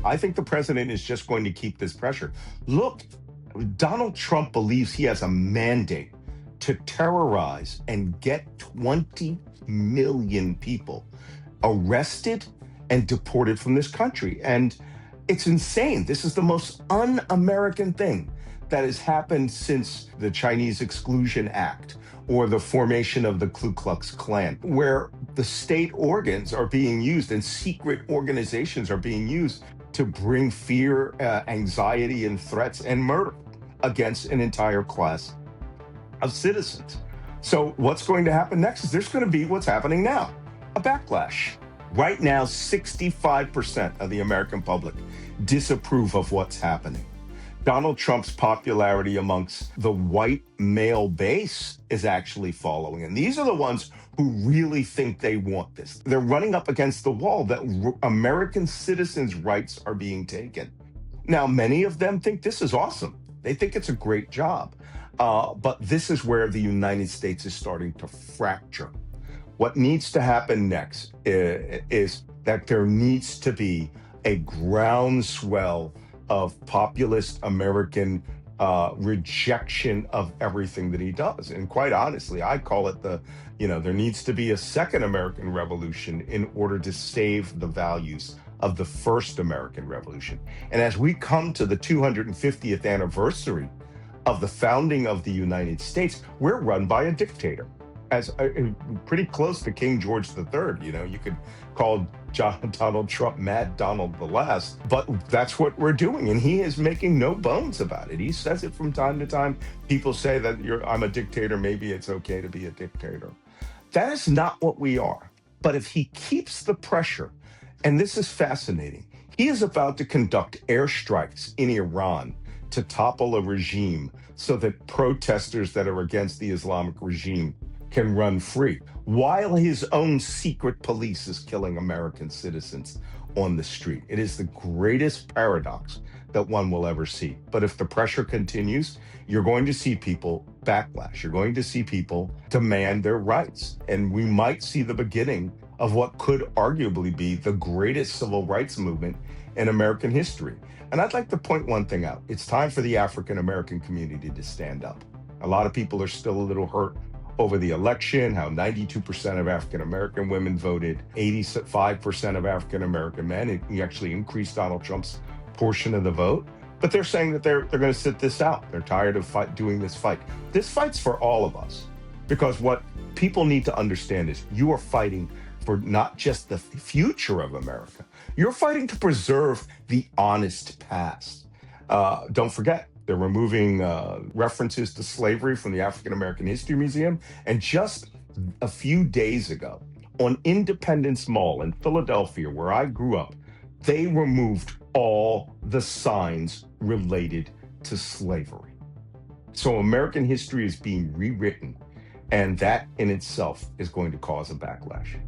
I think the president is just going to keep this pressure. Look, Donald Trump believes he has a mandate to terrorize and get 20 million people arrested and deported from this country. And it's insane. This is the most un American thing that has happened since the Chinese Exclusion Act or the formation of the Ku Klux Klan, where the state organs are being used and secret organizations are being used to bring fear, anxiety, and threats and murder against an entire class of citizens. So, what's going to happen next is there's going to be what's happening now, a backlash. Right now, 65% of the American public disapprove of what's happening. Donald Trump's popularity amongst the white male base is actually falling. And these are the ones who really think they want this. They're running up against the wall that American citizens' rights are being taken. Now, many of them think this is awesome. They think it's a great job. But this is where the United States is starting to fracture. What needs to happen next is that there needs to be a groundswell of populist American rejection of everything that he does. And quite honestly, I call it there needs to be a second American Revolution in order to save the values of the first American Revolution. And as we come to the 250th anniversary of the founding of the United States, we're run by a dictator. As pretty close to King George III. You could call Donald Trump Mad Donald the Last, but that's what we're doing. And he is making no bones about it. He says it from time to time. People say that I'm a dictator. Maybe it's okay to be a dictator. That is not what we are. But if he keeps the pressure, and this is fascinating, he is about to conduct airstrikes in Iran to topple a regime so that protesters that are against the Islamic regime can run free, while his own secret police is killing American citizens on the street. It is the greatest paradox that one will ever see. But if the pressure continues, you're going to see people backlash. You're going to see people demand their rights. And we might see the beginning of what could arguably be the greatest civil rights movement in American history. And I'd like to point one thing out. It's time for the African American community to stand up. A lot of people are still a little hurt over the election, how 92% of African American women voted, 85% of African American men. He actually increased Donald Trump's portion of the vote. But they're saying that they're going to sit this out. They're tired of doing this fight. This fight's for all of us, because what people need to understand is you are fighting for not just the future of America. You're fighting to preserve the honest past. Don't forget, they're removing references to slavery from the African American History Museum. And just a few days ago, on Independence Mall in Philadelphia, where I grew up, they removed all the signs related to slavery. So American history is being rewritten, and that in itself is going to cause a backlash.